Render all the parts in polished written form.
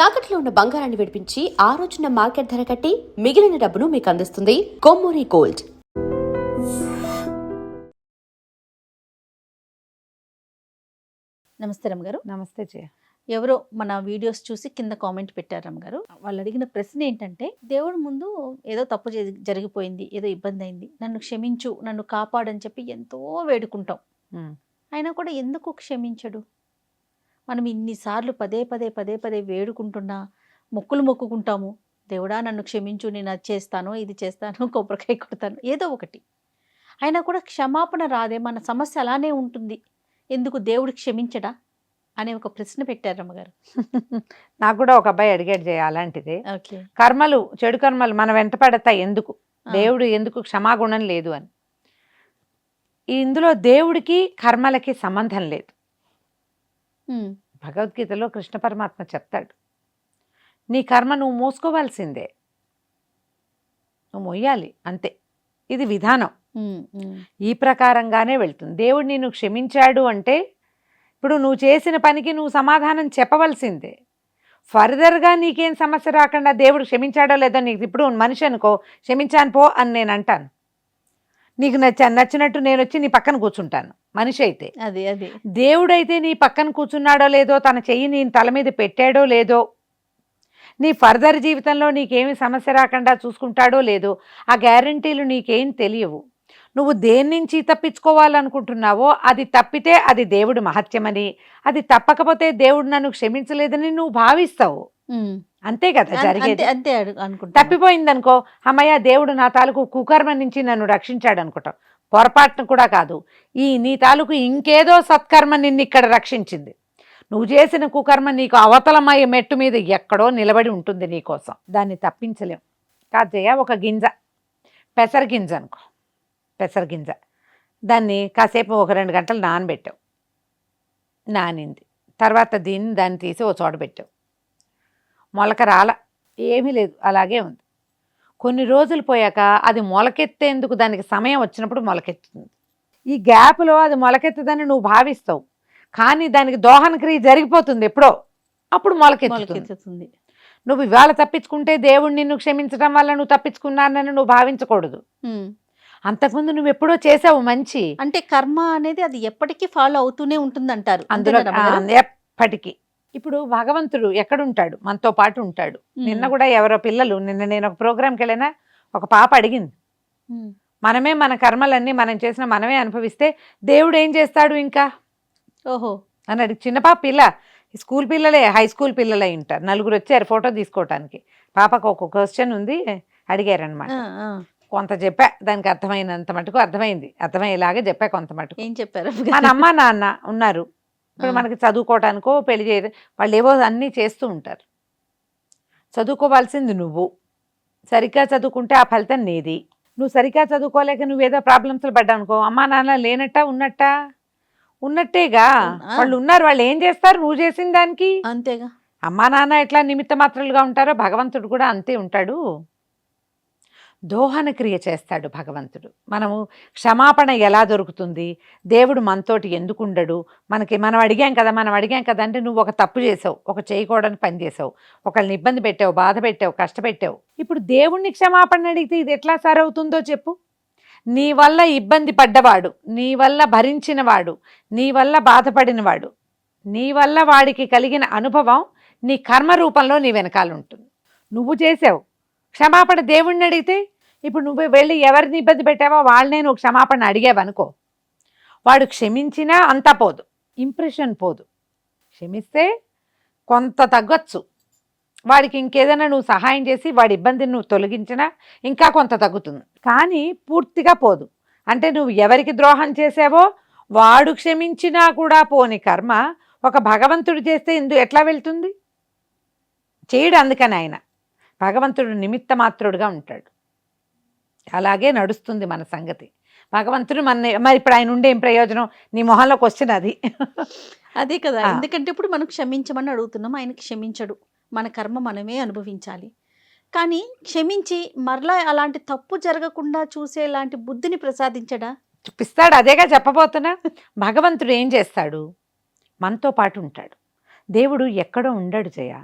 తాకట్లో ఉన్న బంగారాన్ని విడిపించి ఆ రోజున మార్కెట్ ధర కట్టి మిగిలిన డబ్బును మీకు అందిస్తుంది కొమ్మూరి గోల్డ్. నమస్తే రమ్మగారు. నమస్తే జయ. ఎవరో మన వీడియోస్ చూసి కింద కామెంట్ పెట్టారు రమ్మగారు. వాళ్ళు అడిగిన ప్రశ్న ఏంటంటే, దేవుడి ముందు ఏదో తప్పు జరిగిపోయింది, ఏదో ఇబ్బంది అయింది, నన్ను క్షమించు, నన్ను కాపాడని చెప్పి ఎంతో వేడుకుంటాం. అయినా కూడా ఎందుకు క్షమించడు? మనం ఇన్నిసార్లు పదే పదే పదే పదే వేడుకుంటున్నా, మొక్కులు మొక్కుకుంటాము, దేవుడా నన్ను క్షమించు, నేను అది చేస్తాను, ఇది చేస్తాను, కొబ్బరికాయ కొడతాను, ఏదో ఒకటి. అయినా కూడా క్షమాపణ రాదే, మన సమస్య అలానే ఉంటుంది, ఎందుకు దేవుడు క్షమించడా అనే ఒక ప్రశ్న పెట్టారు రమ్మగారు. నాకు కూడా ఒక అబ్బాయి అడిగాడు జయ అలాంటిదే. ఓకే. కర్మలు, చెడు కర్మలు మన వెంట పడతాయి ఎందుకు, దేవుడు ఎందుకు క్షమాగుణం లేదు అని. ఇందులో దేవుడికి కర్మలకి సంబంధం లేదు. భగవద్గీతలో కృష్ణ పరమాత్మ చెప్తాడు, నీ కర్మ నువ్వు మోసుకోవాల్సిందే, నువ్వు మొయ్యాలి అంతే. ఇది విధానం, ఈ ప్రకారంగానే వెళ్తుంది. దేవుడు నిన్ను క్షమించాడు అంటే ఇప్పుడు నువ్వు చేసిన పనికి నువ్వు సమాధానం చెప్పవలసిందే. ఫర్దర్గా నీకేం సమస్య రాకుండా దేవుడు క్షమించాడో లేదో, నీకు ఇప్పుడు మనిషి అనుకో, క్షమించాను పో అని నేను అంటాను, నీకు నచ్చినట్టు నేను వచ్చి నీ పక్కన కూర్చుంటాను. మనిషి అయితే అది దేవుడైతే నీ పక్కన కూర్చున్నాడో లేదో, తన చెయ్యి నీ తల మీద పెట్టాడో లేదో, నీ ఫర్దర్ జీవితంలో నీకేమి సమస్య రాకుండా చూసుకుంటాడో లేదో, ఆ గ్యారంటీలు నీకేం తెలియవు. నువ్వు దేని నుంచి తప్పించుకోవాలనుకుంటున్నావో అది తప్పితే అది దేవుడు మహత్యమని, అది తప్పకపోతే దేవుడు నన్ను క్షమించలేదని నువ్వు భావిస్తావు. అంతే కదా జరిగేది. అంతే అనుకుంటా. తప్పిపోయిందనుకో, అమ్మయ్య దేవుడు నా తాలూకు కుకర్మ నుంచి నన్ను రక్షించాడు అనుకుంటావు. పొరపాటును కూడా కాదు, నీ తాలూకు ఇంకేదో సత్కర్మ నిన్ను ఇక్కడ రక్షించింది. నువ్వు చేసిన కుకర్మ నీకు అవతలమయ్యే మెట్టు మీద ఎక్కడో నిలబడి ఉంటుంది నీకోసం, దాన్ని తప్పించలేం. కాజయ్య ఒక గింజ, పెసరగింజ అనుకో, పెసరగింజ, దాన్ని కాసేపు ఒక 2 గంటలు నానబెట్టావు, నానింది తర్వాత దాన్ని తీసి ఓ చోట పెట్టావు, మొలక రాల, ఏమీ లేదు, అలాగే ఉంది. కొన్ని రోజులు పోయాక అది మొలకెత్తేందుకు దానికి సమయం వచ్చినప్పుడు మొలకెత్తుతుంది. ఈ గ్యాప్లో అది మొలకెత్తదని నువ్వు భావిస్తావు, కానీ దానికి దోహన క్రియ జరిగిపోతుంది ఎప్పుడో, అప్పుడు మొలకెత్తుతుంది. నువ్వు ఇవాళ తప్పించుకుంటే దేవుడు నిన్ను క్షమించడం వల్ల నువ్వు తప్పించుకున్నానని నువ్వు భావించకూడదు. అంతకుముందు నువ్వు ఎప్పుడో చేసావు మంచి. అంటే కర్మ అనేది అది ఎప్పటికీ ఫాలో అవుతూనే ఉంటుంది అంటారు. అందులో ఎప్పటికీ. ఇప్పుడు భగవంతుడు ఎక్కడుంటాడు, మనతో పాటు ఉంటాడు. నిన్న కూడా ఎవరో పిల్లలు, నిన్న నేను ఒక ప్రోగ్రామ్కి వెళ్ళినా, ఒక పాప అడిగింది, మనమే మన కర్మలన్నీ మనం చేసిన మనమే అనుభవిస్తే దేవుడు ఏం చేస్తాడు ఇంకా ఓహో అని అడిగి. చిన్న పాప పిల్ల, స్కూల్ పిల్లలే, హై స్కూల్ పిల్లలే ఉంటారు. 4 వచ్చారు ఫోటో తీసుకోవటానికి. పాపకు ఒక క్వశ్చన్ ఉంది, అడిగారనమాట. కొంత చెప్పా, దానికి అర్థమైనంత మటుకు అర్థమైంది, అర్థమయ్యేలాగా చెప్పా కొంత మటుకు. ఏం చెప్పారు? మన అమ్మ నాన్న ఉన్నారు, ఇప్పుడు మనకి చదువుకోవటానికో పెళ్లి చేయడం, వాళ్ళు ఏవో అన్నీ చేస్తూ ఉంటారు. చదువుకోవాల్సింది నువ్వు, సరిగ్గా చదువుకుంటే ఆ ఫలితం నీది. నువ్వు సరిగ్గా చదువుకోలేక నువ్వేదో ప్రాబ్లమ్స్లో పడ్డావు అనుకో, అమ్మా నాన్న లేనట్టా ఉన్నట్టా? ఉన్నట్టేగా. వాళ్ళు ఉన్నారు, వాళ్ళు ఏం చేస్తారు నువ్వు చేసిన దానికి? అంతేగా. అమ్మా నాన్న ఎట్లా నిమిత్త మాత్రలుగా ఉంటారో భగవంతుడు కూడా అంతే ఉంటాడు. దోహన క్రియ చేస్తాడు భగవంతుడు. మనము క్షమాపణ ఎలా దొరుకుతుంది, దేవుడు మనతోటి ఎందుకు ఉండడు, మనం అడిగాం కదా అంటే నువ్వు ఒక తప్పు చేసావు, ఒక చేయకూడని పని చేసావు, ఒకళ్ళని ఇబ్బంది పెట్టావు, బాధ పెట్టావు, కష్టపెట్టావు. ఇప్పుడు దేవుణ్ణి క్షమాపణ అడిగితే ఇది ఎట్లా సరవుతుందో చెప్పు. నీ వల్ల ఇబ్బంది పడ్డవాడు, నీ వల్ల భరించినవాడు, నీ వల్ల బాధపడినవాడు, నీ వల్ల వాడికి కలిగిన అనుభవం నీ కర్మ రూపంలో నీ వెనకాల ఉంటుంది. నువ్వు చేసావు, క్షమాపణ దేవుణ్ణి అడిగితే, ఇప్పుడు నువ్వు వెళ్ళి ఎవరిని ఇబ్బంది పెట్టావో వాళ్ళనే నువ్వు క్షమాపణ అడిగావనుకో, వాడు క్షమించినా అంతా పోదు, ఇంప్రెషన్ పోదు. క్షమిస్తే కొంత తగ్గొచ్చు, వాడికి ఇంకేదైనా నువ్వు సహాయం చేసి వాడి ఇబ్బందిని నువ్వు తొలగించినా ఇంకా కొంత తగ్గుతుంది, కానీ పూర్తిగా పోదు. అంటే నువ్వు ఎవరికి ద్రోహం చేసావో వాడు క్షమించినా కూడా పోని కర్మ ఒక భగవంతుడు చేస్తే ఎట్లా వెళ్తుంది? చేయడు. అందుకని ఆయన భగవంతుడు నిమిత్త మాత్రుడుగా ఉంటాడు. అలాగే నడుస్తుంది మన సంగతి. భగవంతుడు మరి ఇప్పుడు ఆయన ఉండే ఏం ప్రయోజనం? నీ మొహంలో క్వశ్చన్ అది. అదే కదా. ఎందుకంటే ఇప్పుడు మనం క్షమించమని అడుగుతున్నాం, ఆయన క్షమించడు, మన కర్మ మనమే అనుభవించాలి. కానీ క్షమించి మరలా అలాంటి తప్పు జరగకుండా చూసేలాంటి బుద్ధిని ప్రసాదించడా? చూపిస్తాడు. అదేగా చెప్పబోతున్నా. భగవంతుడు ఏం చేస్తాడు? మనతో పాటు ఉంటాడు. దేవుడు ఎక్కడో ఉండడు జయ.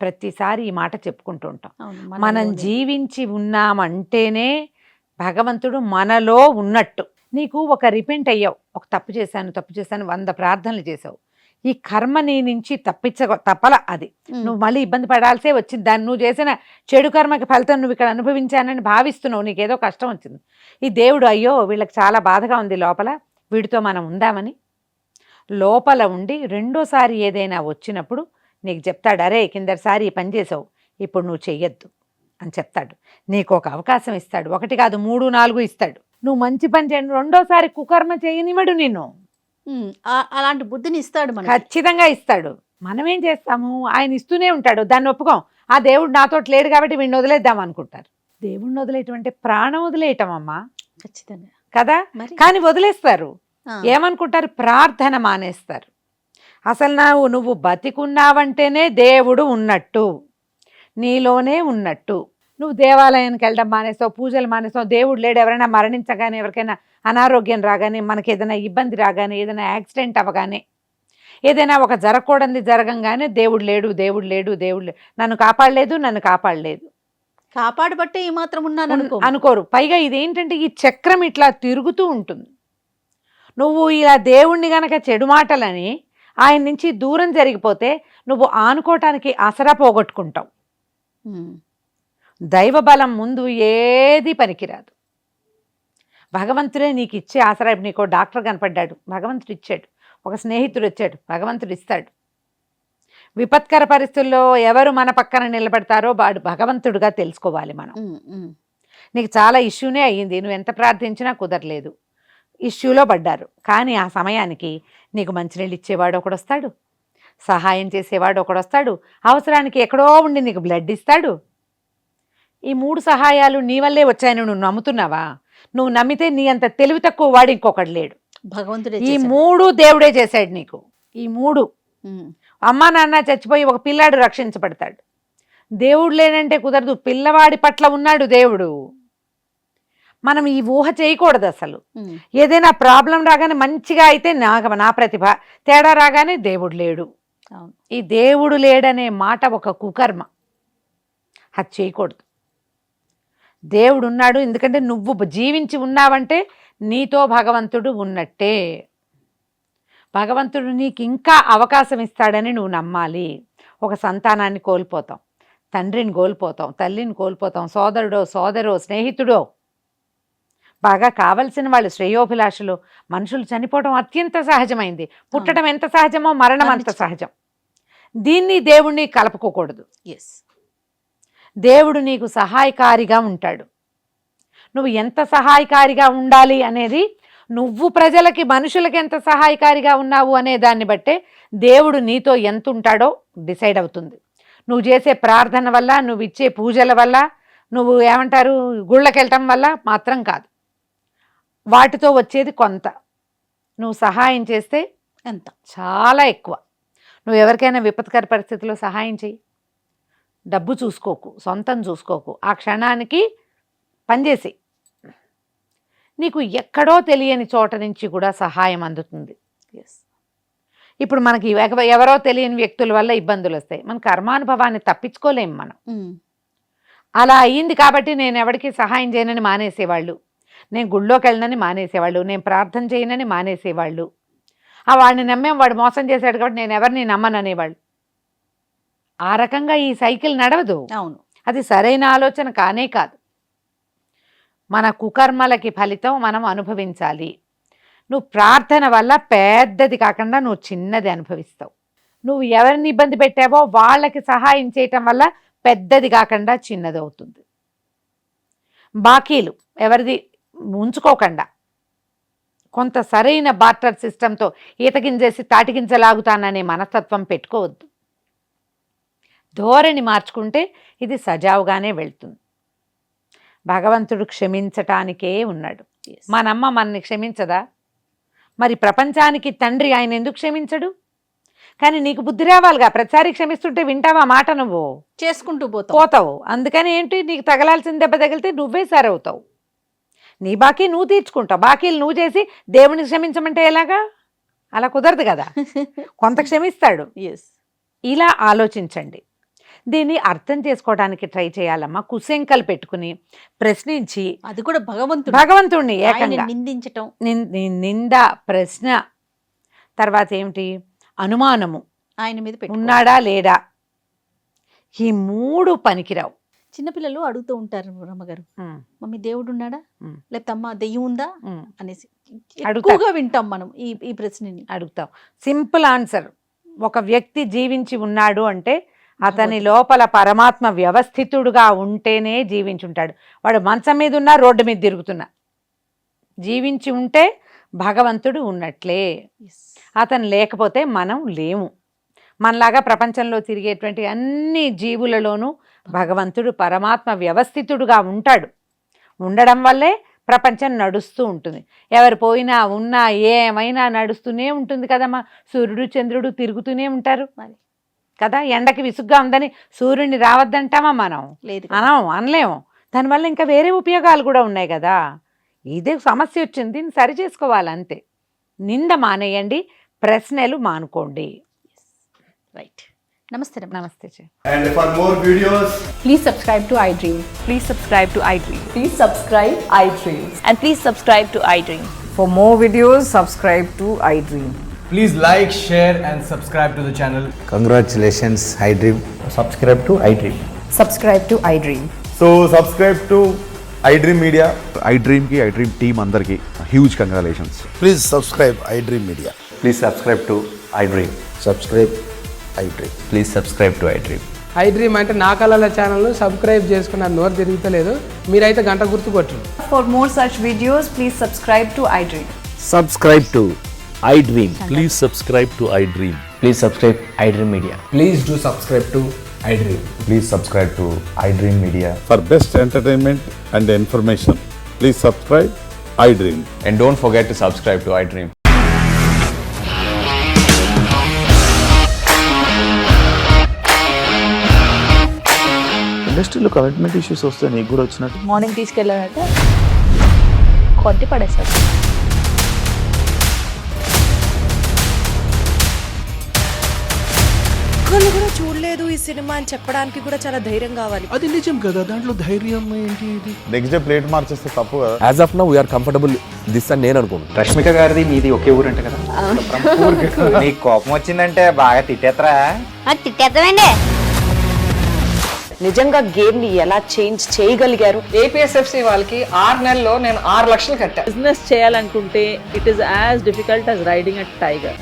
ప్రతిసారి ఈ మాట చెప్పుకుంటూ ఉంటాం. అవును, మనం మనలోనే. జీవించి ఉన్నామంటేనే భగవంతుడు మనలో ఉన్నట్టు. నీకు ఒక రిపెంట్ అయ్యావు, ఒక తప్పు చేశాను 100 ప్రార్థనలు చేసావు, ఈ కర్మ నీ నుంచి తప్పల అది. ఉమ్, నువ్వు మళ్ళీ ఇబ్బంది పడాల్సే వచ్చింది, దాన్ని నువ్వు చేసిన చెడు కర్మకి ఫలితం నువ్వు ఇక్కడ అనుభవించానని భావిస్తున్నావు, నీకేదో కష్టం వచ్చింది. ఈ దేవుడు అయ్యో వీళ్ళకి చాలా బాధగా ఉంది లోపల, వీడితో మనం ఉందామని లోపల ఉండి రెండోసారి ఏదైనా వచ్చినప్పుడు నీకు చెప్తాడు, అరే కిందసారి ఈ పని చేసావు, ఇప్పుడు నువ్వు చెయ్యొద్దు అని చెప్తాడు. నీకు ఒక అవకాశం ఇస్తాడు, 1 కాదు 3, 4 ఇస్తాడు. నువ్వు మంచి పని చేయండి, రెండోసారి కుకర్మ చేయనివ్వడు నిన్ను, అలాంటి బుద్ధిని ఇస్తాడు మనకి. ఖచ్చితంగా ఇస్తాడు. మనం ఏం చేస్తాము, ఆయన ఇస్తూనే ఉంటాడు, దాన్ని ఒప్పుకోం. ఆ దేవుడు నాతో లేడు కాబట్టి వీడిని వదిలేద్దాం అనుకుంటారు. దేవుడిని వదిలేయటం అంటే ప్రాణం వదిలేయటం అమ్మా, ఖచ్చితంగా కదా. మరి కానీ వదిలేస్తారు, ఆ, ఏమనుకుంటారు, ప్రార్థన మానేస్తారు. అసలు నువ్వు బతికున్నావంటేనే దేవుడు ఉన్నట్టు, నీలోనే ఉన్నట్టు. నువ్వు దేవాలయానికి వెళ్ళడం మానేస్తావు, పూజలు మానేస్తావు, దేవుడు లేడు. ఎవరైనా మరణించగానే, ఎవరికైనా అనారోగ్యం రాగానే, మనకి ఏదైనా ఇబ్బంది రాగానే, ఏదైనా యాక్సిడెంట్ అవ్వగానే, ఏదైనా ఒక జరగకూడదు జరగంగానే దేవుడు లేడు, దేవుడు లేడు, దేవుడు లేడు, నన్ను కాపాడలేదు కాపాడబట్టే ఈ మాత్రం ఉన్నాను అనుకోరు. పైగా ఇదేంటంటే ఈ చక్రం ఇట్లా తిరుగుతూ ఉంటుంది. నువ్వు ఇలా దేవుణ్ణి గనక చెడు మాటలని ఆయన నుంచి దూరం జరిగిపోతే నువ్వు ఆనుకోవటానికి ఆసరా పోగొట్టుకుంటావు. దైవ బలం ముందు ఏది పనికిరాదు. భగవంతుడే నీకు ఇచ్చే ఆసరా. నీకు డాక్టర్ కనపడ్డాడు, భగవంతుడు ఇచ్చాడు. ఒక స్నేహితుడు వచ్చాడు, భగవంతుడు ఇస్తాడు. విపత్కర పరిస్థితుల్లో ఎవరు మన పక్కన నిలబడతారో వాడు భగవంతుడుగా తెలుసుకోవాలి మనం. నీకు చాలా ఇష్యూనే అయ్యింది, నువ్వు ఎంత ప్రార్థించినా కుదరలేదు, ఇష్యూలో పడ్డారు. కానీ ఆ సమయానికి నీకు మంచినీళ్ళు ఇచ్చేవాడు ఒకడు వస్తాడు, సహాయం చేసేవాడు ఒకడు వస్తాడు, అవసరానికి ఎక్కడో ఉండి నీకు బ్లడ్ ఇస్తాడు. ఈ 3 సహాయాలు నీ వల్లే వచ్చాయని నువ్వు నమ్ముతున్నావా? నువ్వు నమ్మితే నీ అంత తెలివి తక్కువ వాడు ఇంకొకడు లేడు. భగవంతుడే ఈ 3 దేవుడే చేశాడు నీకు. ఈ 3 అమ్మా నాన్న చచ్చిపోయి ఒక పిల్లాడు రక్షించబడతాడు. దేవుడు లేనంటే కుదరదు, పిల్లవాడి పట్ల ఉన్నాడు దేవుడు. మనం ఈ ఊహ చేయకూడదు అసలు. ఏదైనా ప్రాబ్లం రాగానే మంచిగా అయితే నా ప్రతిభ, తేడా రాగానే దేవుడు లేడు. ఈ దేవుడు లేడనే మాట ఒక కుకర్మ, అది చేయకూడదు. దేవుడు ఉన్నాడు, ఎందుకంటే నువ్వు జీవించి ఉన్నావంటే నీతో భగవంతుడు ఉన్నట్టే. భగవంతుడు నీకు ఇంకా అవకాశం ఇస్తాడని నువ్వు నమ్మాలి. ఒక సంతానాన్ని కోల్పోతాం, తండ్రిని కోల్పోతాం, తల్లిని కోల్పోతాం, సోదరో స్నేహితుడో, బాగా కావలసిన వాళ్ళు, శ్రేయోభిలాషులు, మనుషులు చనిపోవడం అత్యంత సహజమైంది. పుట్టడం ఎంత సహజమో మరణం అంత సహజం. దీన్ని దేవుణ్ణి కలుపుకోకూడదు. దేవుడు నీకు సహాయకారిగా ఉంటాడు. నువ్వు ఎంత సహాయకారిగా ఉండాలి అనేది, నువ్వు ప్రజలకి మనుషులకి ఎంత సహాయకారిగా ఉన్నావు అనే దాన్ని బట్టే దేవుడు నీతో ఎంత ఉంటాడో డిసైడ్ అవుతుంది. నువ్వు చేసే ప్రార్థన వల్ల, నువ్వు ఇచ్చే పూజల వల్ల, నువ్వు ఏమంటారు గుళ్ళకి వెళ్ళటం వల్ల మాత్రం కాదు. వాటితో వచ్చేది కొంత, నువ్వు సహాయం చేస్తే ఎంత చాలా ఎక్కువ. నువ్వు ఎవరికైనా విపత్కర పరిస్థితుల్లో సహాయం చెయ్యి, డబ్బు చూసుకోకు, సొంతం చూసుకోకు, ఆ క్షణానికి పనిచేసి నీకు ఎక్కడో తెలియని చోట నుంచి కూడా సహాయం అందుతుంది. ఇప్పుడు మనకి ఎవరో తెలియని వ్యక్తుల వల్ల ఇబ్బందులు వస్తాయి, మన కర్మానుభవాన్ని తప్పించుకోలేము మనం. అలా అయ్యింది కాబట్టి నేను ఎవరికి సహాయం చేయనని మానేసేవాళ్ళు, నేను గుళ్ళోకి వెళ్ళనని మానేసేవాళ్ళు, నేను ప్రార్థన చేయనని మానేసేవాళ్ళు. వాడిని నమ్మేం, వాడు మోసం చేశాడు కాబట్టి నేను ఎవరిని నమ్మననేవాళ్ళు. ఆ రకంగా ఈ సైకిల్ నడవదు. అవును, అది సరైన ఆలోచన కానే కాదు. మన కుకర్మలకి ఫలితం మనం అనుభవించాలి. నువ్వు ప్రార్థన వల్ల పెద్దది కాకుండా నువ్వు చిన్నది అనుభవిస్తావు. నువ్వు ఎవరిని ఇబ్బంది పెట్టావో వాళ్ళకి సహాయం చేయటం వల్ల పెద్దది కాకుండా చిన్నది అవుతుంది. బాకీలు ఎవరిది ఉంచుకోకుండా కొంత సరైన బార్టర్ సిస్టంతో ఈతగింజేసి తాటిగింజలాగుతాననే మనస్తత్వం పెట్టుకోవద్దు. ధోరణి మార్చుకుంటే ఇది సజావుగానే వెళ్తుంది. భగవంతుడు క్షమించటానికే ఉన్నాడు. మనమ్మ మనని క్షమించదా? మరి ప్రపంచానికి తండ్రి ఆయన ఎందుకు క్షమించడు? కానీ నీకు బుద్ధి రావాలిగా, ప్రతిసారి క్షమిస్తుంటే వింటావా మాట? నువ్వు చేసుకుంటూ పోతావు. అందుకని ఏంటి, నీకు తగలాల్సిన దెబ్బ తగిలితే నువ్వే సరవుతావు. నీ బాకీ నువ్వు తీర్చుకుంటావు. బాకీలు నువ్వు చేసి దేవుని క్షమించమంటే ఎలాగా? అలా కుదరదు కదా. కొంత క్షమిస్తాడు. ఇలా ఆలోచించండి. దీన్ని అర్థం చేసుకోవడానికి ట్రై చేయాలమ్మా. కుశంకలు పెట్టుకుని ప్రశ్నించి అది కూడా భగవంతుడిని ఏకంగా నిందించటం, నింద, ప్రశ్న, తర్వాత ఏమిటి, అనుమానము, ఆయన మీద ఉన్నాడా లేడా, ఈ 3 పనికిరావు. చిన్నపిల్లలు అడుగుతూ ఉంటారు రమ్మగారు, మమ్మీ దేవుడు ఉన్నాడా, లేకపోతే అమ్మ దెయ్యం ఉందా అనేసి ఎక్కువగా వింటాం మనం ఈ ప్రశ్నని. అడుగుతాం. సింపుల్ ఆన్సర్, ఒక వ్యక్తి జీవించి ఉన్నాడు అంటే అతని లోపల పరమాత్మ వ్యవస్థితుడుగా ఉంటేనే జీవించుంటాడు. వాడు మంచం మీద ఉన్నా, రోడ్డు మీద తిరుగుతున్నా, జీవించి ఉంటే భగవంతుడు ఉన్నట్లే. అతను లేకపోతే మనం లేము. మనలాగా ప్రపంచంలో తిరిగేటువంటి అన్ని జీవులలోనూ భగవంతుడు పరమాత్మ వ్యవస్థితుడుగా ఉంటాడు. ఉండడం వల్లే ప్రపంచం నడుస్తూ ఉంటుంది. ఎవరు పోయినా ఉన్నా ఏమైనా నడుస్తూనే ఉంటుంది కదమ్మా. సూర్యుడు చంద్రుడు తిరుగుతూనే ఉంటారు కదా. ఎండకి విసుగ్గా ఉందని సూర్యుడిని రావద్దంటామా మనం? అనలేము. దానివల్ల ఇంకా వేరే ఉపయోగాలు కూడా ఉన్నాయి కదా. ఇదే సమస్య వచ్చింది, దీన్ని సరి చేసుకోవాలి అంతే. నింద మానేయండి, ప్రశ్నలు మానుకోండి. రైట్. నమస్తే. నమస్తే. And for more videos, please subscribe to iDream. Please subscribe to iDream. Please subscribe iDream. And please subscribe to iDream. For more videos, subscribe to iDream. please like, share and subscribe to the channel. Congratulations, iDream. Subscribe to iDream. Subscribe to iDream. So subscribe to iDream Media. iDream ki iDream team andarki huge congratulations. Please subscribe iDream Media. Please subscribe to iDream. Subscribe iDream. Please subscribe to iDream. iDream అంటే నా కళల channel subscribe చేసుకున్న నోరు తిరుగుతలేదు, మీరైతే గంట గుర్తు కొట్టండి. For more such videos, please subscribe to iDream. Subscribe to iDream. Please subscribe to iDream. Please subscribe iDream Media. Please do subscribe to iDream. Please subscribe to iDream Media. For best entertainment and information, please subscribe iDream. And don't forget to subscribe to iDream. ఇండస్ట్రీలో commitment issues వస్తే నీకు కూడా వచ్చినట్టు morning తీసుకెళ్ళాలంటే కొట్టి పడేస్తారు. ఒక్కళ్ళు కూడా చూడలేదు ఈ సినిమా అని చెప్పడానికి కూడా చాలా ధైర్యం కావాలి. అది నిజం కదా, దాంట్లో ధైర్యం ఏంటి? ఇది నెక్స్ట్ డే ప్లేట్ మార్చేస్తే తప్పు కదా. As of now we are comfortable this అని నేను అనుకుంటున్నాను. రష్మిక గారిది మీది ఒకే ఊరంట కదా. నీకు కోపం వచ్చిందంటే బాగా తిట్టేత్తరా? తిట్టేద్దామండి. నిజంగా గేమ్ ని ఎలా చేంజ్ చేయగలిగారు? ఏపీఎస్ఎఫ్సి వాళ్ళకి 6 నెలల్లో నేను 6 లక్షలు కట్టా. బిజినెస్ చేయాలనుకుంటే it is as difficult as riding a tiger.